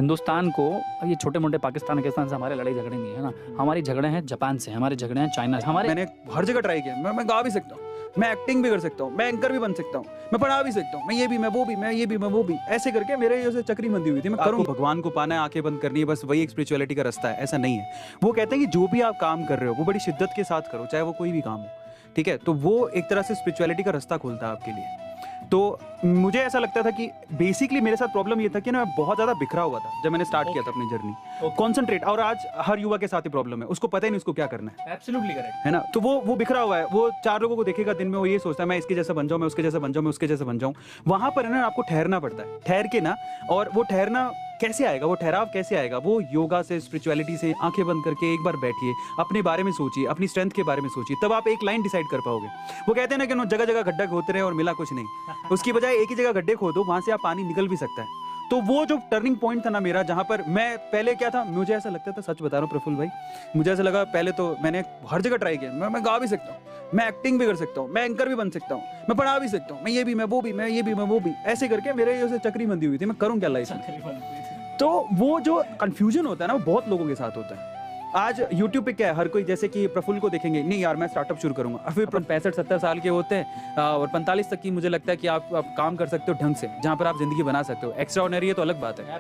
हिंदुस्तान को ये छोटे मोटे पाकिस्तान से हमारे लड़ाई झगड़े नहीं है ना, हमारी झगड़े हैं जापान से, हमारे झगड़े हैं चाइना से। मैंने हर जगह ट्राई किया, मैं गा भी सकता हूँ, मैं एक्टिंग भी कर सकता हूँ, मैं एंकर भी बन सकता हूँ, मैं पढ़ा भी सकता हूँ, मैं ये भी, मैं वो भी, मैं ये भी, मैं वो भी, ऐसे करके मेरे जैसे चक्री बंदी हुई थी। मैं करूँ, भगवान को पाना है, आंखें बंद करनी है, बस वही एक स्पिरिचुअलिटी का रास्ता है, ऐसा नहीं है। वो कहते हैं कि जो भी आप काम कर रहे हो वो बड़ी शिद्दत के साथ करो, चाहे वो कोई भी काम हो, ठीक है। तो वो एक तरह से स्पिरिचुअलिटी का रास्ता खोलता है आपके लिए। तो मुझे ऐसा लगता था कि बेसिकली मेरे साथ प्रॉब्लम ये था कि ना मैं बहुत ज़्यादा बिखरा हुआ था जब मैंने स्टार्ट किया था अपनी जर्नी। कॉन्सेंट्रेट, और आज हर युवा के साथ ही प्रॉब्लम है, उसको पता ही नहीं उसको क्या करना है। एब्सोल्युटली करेक्ट है ना। तो वो बिखरा हुआ है, वो 4 लोगों को देखेगा दिन में, वो ये सोचता है मैं इसके जैसा बन जाऊँ, मैं उसके जैसा बन जाऊँ, मैं उसके जैसा बन जाऊँ। वहाँ पर है ना आपको ठहरना पड़ता है, ठहर के ना, और वो ठहरना कैसे आएगा, वो ठहराव कैसे आएगा, वो योगा से, स्पिरिचुअलिटी से। आंखें बंद करके एक बार बैठिए, अपने बारे में सोचिए, अपनी स्ट्रेंथ के बारे में सोचिए, तब आप एक लाइन डिसाइड कर पाओगे। वो कहते हैं ना कि जगह जगह गड्ढा खोदते रहे और मिला कुछ नहीं, उसकी बजाय एक ही जगह गड्ढे खोदो, वहां से आप पानी निकल भी सकता है। तो वो जो टर्निंग पॉइंट था ना मेरा, जहां पर मैं पहले क्या था, मुझे ऐसा लगता था, सच बता रहा हूँ प्रफुल्ल भाई, मुझे ऐसा लगा पहले तो मैंने हर जगह ट्राई किया, मैं गा भी सकता हूँ, मैं एक्टिंग भी कर सकता हूँ, मैं एंकर भी बन सकता हूँ, मैं पढ़ा भी सकता हूँ, मैं ये भी, मैं वो भी, मैं ये भी, मैं वो भी, ऐसे करके मेरे जैसे चक्री बंदी हुई थी। मैं करूँ क्या लाइफ में? तो वो जो कंफ्यूजन होता है ना, वो बहुत लोगों के साथ होता है। आज YouTube पे क्या है, हर कोई जैसे कि प्रफुल्ल को देखेंगे, नहीं यार मैं स्टार्टअप शुरू करूंगा, फिर 65-70 साल के होते हैं और 45 तक की मुझे लगता है कि आप काम कर सकते हो ढंग से, जहां पर आप जिंदगी बना सकते हो। एक्स्ट्रा ऑर्डिनरी है तो अलग बात है।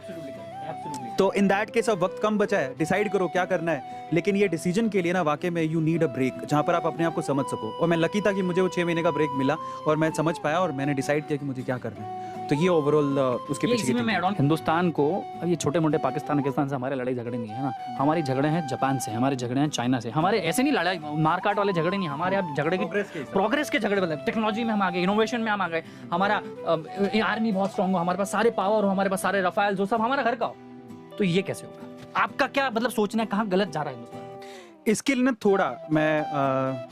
तो इन दैट केस अब वक्त कम बचा है, डिसाइड करो क्या करना है। लेकिन ये डिसीजन के लिए ना वाकई में यू नीड अ ब्रेक, जहां पर आप अपने आप को समझ सको। और मैं लकी था कि मुझे वो 6 महीने का ब्रेक मिला और मैं समझ पाया और मैंने डिसाइड किया कि मुझे क्या करना है। तो ये ओवरऑल उसके पीछे की हिंदुस्तान को ये छोटे मोटे पाकिस्तान से हमारे लड़ाई झगड़े नहीं है ना, हमारी झगड़े हैं जापान से, हमारे झगड़े हैं चाइना से। हमारे ऐसे नहीं लड़ाई मारकाट वाले झगड़े नहीं, हमारे यहाँ झगड़े की प्रोग्रेस के झगड़े, मतलब टेक्नोलॉजी में हम आ गए, इनोवेशन में हम आ गए, हमारा आर्मी बहुत स्ट्रांग हो, हमारे पास सारे पावर हो, हमारे पास सारे रफाल जो सब हमारा घर का हो। तो ये कैसे होगा? आपका क्या मतलब सोचना है, कहाँ गलत जा रहा है हिंदुस्तान? इसके लिए ना थोड़ा मैं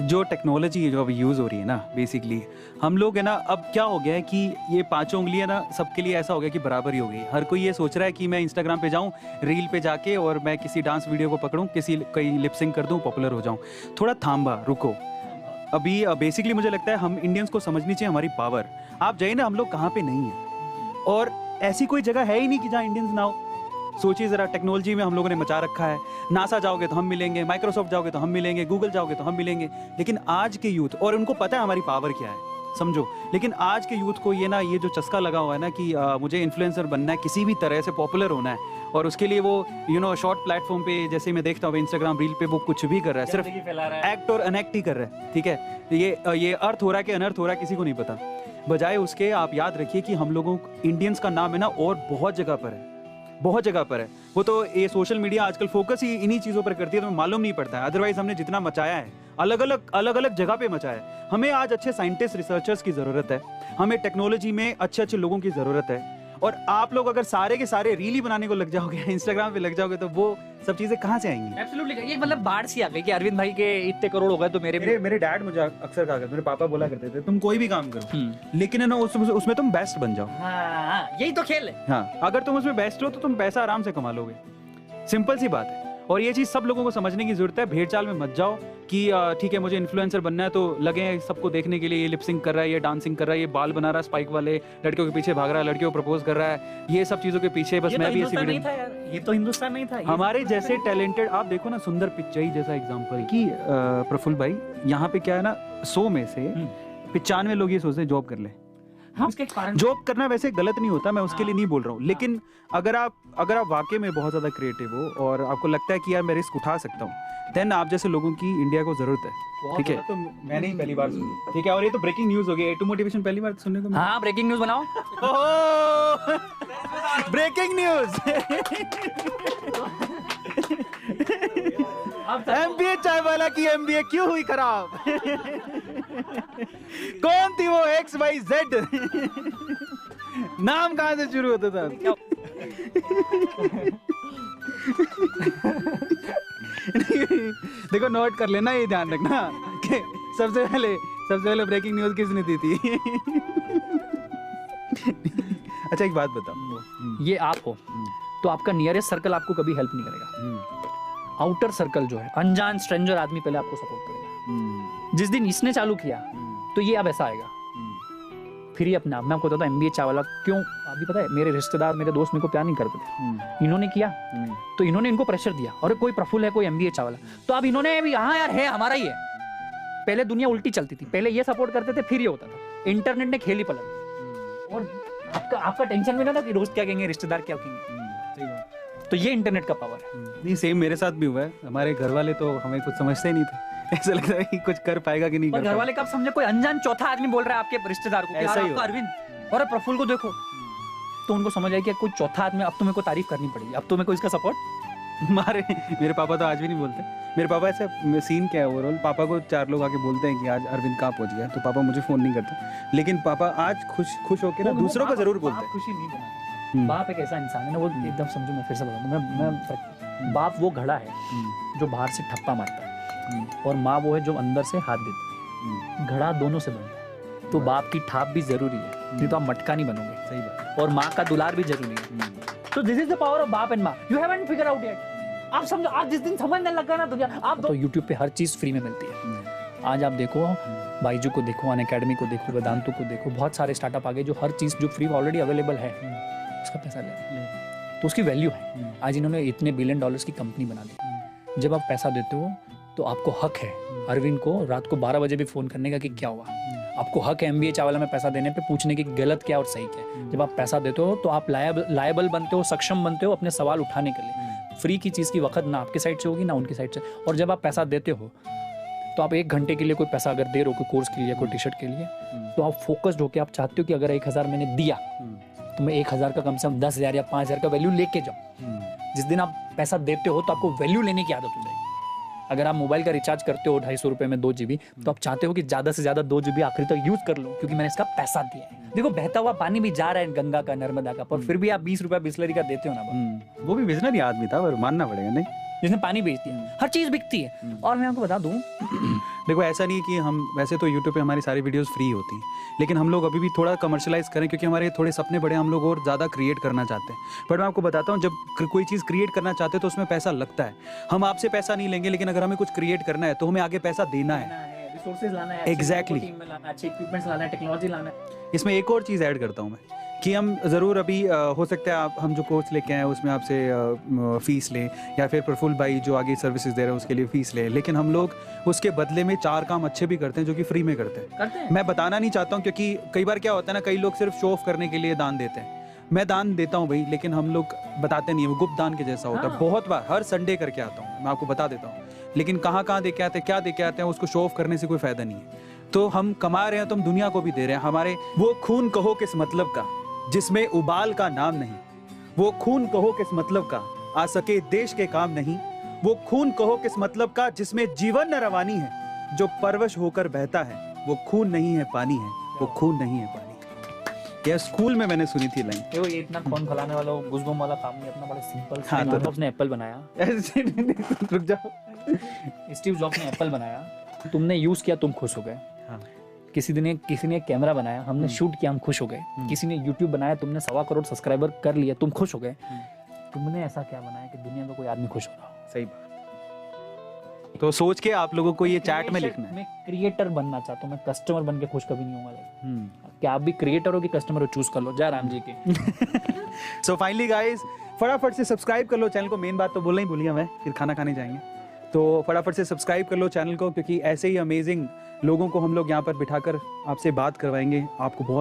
जो टेक्नोलॉजी जो अभी यूज़ हो रही है ना, बेसिकली हम लोग है ना, अब क्या हो गया है कि ये 5 उंगलियां ना सबके लिए ऐसा हो गया कि बराबर ही हो गई। हर कोई ये सोच रहा है कि मैं इंस्टाग्राम पे जाऊं, रील पे जाके और मैं किसी डांस वीडियो को पकड़ूं, कोई लिपसिंग कर दूं, पॉपुलर हो जाऊं। थोड़ा थांबा, रुको। अभी बेसिकली मुझे लगता है हम इंडियंस को समझनी चाहिए हमारी पावर। आप जाइए ना, हम लोग कहाँ पे नहीं है, और ऐसी कोई जगह है ही नहीं कि जहाँ इंडियंस ना हो। सोचिए जरा, टेक्नोलॉजी में हम लोगों ने मचा रखा है। नासा जाओगे तो हम मिलेंगे, माइक्रोसॉफ्ट जाओगे तो हम मिलेंगे, गूगल जाओगे तो हम मिलेंगे। लेकिन आज के यूथ, और उनको पता है हमारी पावर क्या है, समझो, लेकिन आज के यूथ को ये जो चस्का लगा हुआ है ना कि मुझे इन्फ्लुएंसर बनना है, किसी भी तरह से पॉपुलर होना है, और उसके लिए वो शॉर्ट प्लेटफॉर्म पे, जैसे मैं देखता हूँ इंस्टाग्राम रील पे, वो कुछ भी कर रहा है, सिर्फ एक्ट और अनएक्ट ही कर रहा है। ठीक है, ये अर्थ हो रहा है कि अनर्थ हो रहा है किसी को नहीं पता। बजाय उसके आप याद रखिए कि हम लोगों इंडियंस का नाम है ना और बहुत जगह पर है, बहुत जगह पर है। वो तो ये सोशल मीडिया आजकल फोकस ही इन्हीं चीज़ों पर करती है, तो मालूम नहीं पड़ता है। अदरवाइज हमने जितना मचाया है, अलग अलग जगह पे मचाया है। हमें आज अच्छे साइंटिस्ट, रिसर्चर्स की ज़रूरत है, हमें टेक्नोलॉजी में अच्छे लोगों की ज़रूरत है। और आप लोग अगर सारे के सारे रील ही बनाने को लग जाओगे, इंस्टाग्राम पे लग जाओगे, तो वो सब चीज़ें कहाँ से आएंगी? एब्सोल्युटली, ये मतलब बाढ़ सी आ गई कि अरविंद भाई के इतने करोड़ हो गए तो मेरे डैड मुझे अक्सर कहा करते, मेरे पापा बोला करते थे, तुम कोई भी काम करो लेकिन है ना उसमें तुम बेस्ट बन जाओ। हाँ, यही तो खेल है। हाँ, अगर तुम उसमें बेस्ट हो तो तुम पैसा आराम से कमा लोगे, सिंपल सी बात है। और ये चीज़ सब लोगों को समझने की जरूरत है। भेड़ चाल में मत जाओ कि ठीक है मुझे इन्फ्लुएंसर बनना है, तो लगे हैं सबको देखने के लिए, ये लिपसिंग कर रहा है, ये डांसिंग कर रहा है, ये बाल बना रहा है स्पाइक वाले, लड़कियों के पीछे भाग रहा है, लड़कियों को प्रपोज कर रहा है, ये सब चीज़ों के पीछे बस मैं भी ऐसी वीडियो। ये तो हिंदुस्तान नहीं था। हमारे जैसे टैलेंटेड, आप देखो ना, सुंदर पिचाई जैसा एग्जाम्पल कि प्रफुल्ल भाई, यहाँ पे क्या है ना, 100 में से 95 लोग ये सोचते हैं जॉब कर ले। जॉब करना वैसे गलत नहीं होता, मैं उसके लिए नहीं बोल रहा हूँ, लेकिन अगर आप वाकई में बहुत ज्यादा क्रिएटिव हो और आपको लगता है कि यार मैं रिस्क उठा सकता हूँ, देन आप जैसे लोगों की इंडिया को जरूरत है। ठीक है, तो मैंने ही पहली बार सुनी। ठीक है, और ये तो ब्रेकिंग न्यूज हो गई, A2 मोटिवेशन पहली बार सुनने को। हाँ, ब्रेकिंग न्यूज बनाओ। Breaking news. MBA चाय वाला की MBA क्यों हुई खराब? कौन थी वो XYZ? नाम कहाँ से शुरू होता था? देखो, नोट कर लेना, ये ध्यान रखना कि सबसे पहले ब्रेकिंग न्यूज किसने दी थी? अच्छा, एक बात बताओ, ये आप हो तो आपका नियरेस्ट सर्कल आपको कभी हेल्प नहीं करेगा। आउटर सर्कल जो है, अनजान स्ट्रेंजर आदमी पहले आपको सपोर्ट करेगा। जिस दिन इसने चालू किया तो ये अब ऐसा आएगा। फिर ही अपने आप, मैं आपको बताता हूँ MBA चाय वाला क्यों अभी पता है मेरे रिश्तेदार मेरे दोस्त मेरे को प्यार नहीं करते थे, इन्होंने किया तो इन्होंने इनको प्रेशर दिया, और कोई प्रफुल्ल है कोई MBA चावला, तो अब इन्होंने भी हाँ यार है हमारा ही है। पहले दुनिया उल्टी चलती थी, पहले ये सपोर्ट करते थे फिर ये होता था, इंटरनेट ने खेल ही पलट दी। और आपका टेंशन भी ना था कि रोज क्या कहेंगे रिश्तेदार क्या कहेंगे, तो ये इंटरनेट का पावर है। नहीं सेम मेरे साथ भी हुआ है, हमारे घर वाले तो हमें कुछ समझते ही नहीं थे, ऐसा लगता है कि कुछ कर पाएगा कि नहीं और कर घर पाएगा। वाले कब समझे, कोई अनजान चौथा आदमी बोल रहा है आपके रिश्तेदार को ऐसा ही आपका अरविंद और प्रफुल्ल को देखो, तो उनको समझ आया कि कोई चौथा आदमी, अब तुम्हें को तारीफ करनी पड़ेगी, अब तुम्हें को इसका सपोर्ट। मेरे पापा तो आज भी नहीं बोलते, मेरे पापा ऐसे सीन क्या है ओवरऑल, पापा को 4 लोग आके बोलते हैं कि आज अरविंद कहाँ पहुंच गया, तो पापा मुझे फोन नहीं करते, लेकिन पापा आज खुश होकर ना दूसरों को जरूर बोलते हैं। खुशी नहीं बनाते। बाप एक ऐसा इंसान है ना, वो एकदम समझो, मैं फिर से बता दूं, मैं बाप वो घड़ा है जो बाहर से ठप्पा मारता है, और माँ वो है जो अंदर से हाथ देती है। घड़ा दोनों से बनता है, तो बाप की ठाप भी जरूरी है, नहीं तो आप मटका नहीं बनोगे। सही बात। और माँ का दुलार भी जरूरी है। तो this is the power of बाप एंड माँ, you haven't figure out yet. आप समझो, आज जिस दिन समझने लगा ना दुनिया, आप तो यूट्यूब पे हर चीज फ्री में मिलती है। आज आप देखो बाइजू को देखो, अनअकैडमी को देखो, वेदांतु को देखो, बहुत सारे स्टार्टअप आ गए जो हर चीज जो फ्री ऑलरेडी अवेलेबल है उसका पैसा ले, तो उसकी वैल्यू है। आज इन्होंने इतने $1 बिलियन की कंपनी बना दी। जब आप पैसा देते हो तो आपको हक है अरविंद को रात को 12 बजे भी फोन करने का कि क्या हुआ। आपको हक है MBA चावला में पैसा देने पे पूछने की गलत क्या और सही क्या। जब आप पैसा देते हो तो आप लायबल बनते हो, सक्षम बनते हो अपने सवाल उठाने के लिए। फ्री की चीज़ की वक्त ना आपके साइड से होगी ना उनकी साइड से। और जब आप पैसा देते हो तो आप 1 घंटे के लिए कोई पैसा अगर दे रहे हो कोई कोर्स के लिए, कोई टी-शर्ट के लिए, तो आप फोकस्ड होकर आप चाहते हो कि अगर 1000 मैंने दिया तो मैं 1000 का कम से कम 10,000 या 5,000 का वैल्यू लेके जाऊँ। जिस दिन आप पैसा देते हो तो आपको वैल्यू लेने की आदत हो जाएगी। अगर आप मोबाइल का रिचार्ज करते हो 250 रुपये में 2 GB, तो आप चाहते हो कि ज़्यादा से ज़्यादा 2 GB आखिरी तक यूज़ कर लो, क्योंकि मैंने इसका पैसा दिया है। देखो बहता हुआ पानी भी जा रहा है गंगा का, नर्मदा का, पर फिर भी आप 20 रुपया बिस्लरी का देते हो ना। वो भी विजनरी आदमी था, पर मानना पड़ेगा नहीं, जिसने पानी बेच दिया। हर चीज़ बिकती है। और मैं आपको बता दूं, देखो ऐसा नहीं है कि हम, वैसे तो यूट्यूब पे हमारी सारी वीडियोस फ्री होती हैं, लेकिन हम लोग अभी भी थोड़ा कमर्शलाइज करें, क्योंकि हमारे थोड़े सपने बड़े, हम लोग और ज़्यादा क्रिएट करना चाहते हैं। बट मैं आपको बताता हूँ, जब कोई चीज़ क्रिएट करना चाहते हैं तो उसमें पैसा लगता है। हम आपसे पैसा नहीं लेंगे, लेकिन अगर हमें कुछ क्रिएट करना है तो हमें आगे पैसा देना है, रिसोर्सेज लाना है, Exactly. टीम में लाना है, अच्छे इक्विपमेंट्स लाना है, टेक्नोलॉजी लाना है। इसमें एक और चीज़ ऐड करता हूँ मैं, कि हम ज़रूर अभी हो सकता है आप, हम जो कोर्स लेके आए उसमें आपसे फ़ीस लें, या फिर प्रफुल्ल भाई जो आगे सर्विसेज दे रहे हैं उसके लिए फ़ीस लें, लेकिन हम लोग उसके बदले में 4 काम अच्छे भी करते हैं जो कि फ्री में करते हैं। मैं बताना नहीं चाहता हूँ, क्योंकि कई बार क्या होता है ना, कई लोग सिर्फ शो ऑफ करने के लिए दान देते हैं। मैं दान देता हूँ भाई, लेकिन हम लोग बताते नहीं है, वो गुप्त दान के जैसा होता है। बहुत बार हर संडे करके आता हूँ, मैं आपको बता देता हूँ, लेकिन कहाँ दे के आते हैं, क्या दे के आते हैं, उसको शो ऑफ करने से कोई फ़ायदा नहीं है। तो हम कमा रहे हैं तो हम दुनिया को भी दे रहे हैं। हमारे वो खून कहो किस मतलब का जिसमें उबाल का नाम नहीं, वो खून कहो किस मतलब का आ सके देश के काम नहीं, वो खून कहो किस मतलब का जिसमें जीवन न रवानी है, जो परवश होकर बहता है वो खून नहीं है पानी है, वो खून नहीं है पानी। ये स्कूल में मैंने सुनी थी लाइन। देखो ये इतना खून फैलाने वाला गुजबम वाला काम नहीं, अपना बड़ा सिंपल। हाँ, तो जॉब्स ने एप्पल बनाया, रुक जाओ, स्टीव जॉब्स ने एप्पल बनाया, तुमने यूज किया, तुम खुश हो गए। हाँ। किसी ने कैमरा बनाया, हमने शूट किया, हम खुश हो गए। किसी ने यूट्यूब बनाया, तुमने 1.25 करोड़ सब्सक्राइबर कर लिए, तुम खुश हो गए। तुमने ऐसा क्या बनाया कि दुनिया में कोई आदमी खुश हो रहा हो? सही बात। तो सोच के आप लोगों को ये चैट में लिखना है। मैं क्रिएटर बनना चाहता हूँ, मैं कस्टमर बन के खुश कभी नहीं होगा। क्या आप भी क्रिएटर हो कि कस्टमर हो, चूज कर लो। जय राम जी की। सो फाइनली गाइस, फटाफट से सब्सक्राइब कर लो चैनल को। मेन बात तो बोलना ही भूल गया मैं, फिर खाना खाने जाएंगे, तो फटाफट से सब्सक्राइब कर लो चैनल को, क्योंकि ऐसे ही अमेजिंग लोगों को हम लोग यहाँ पर बिठाकर आपसे बात करवाएंगे। आपको बहुत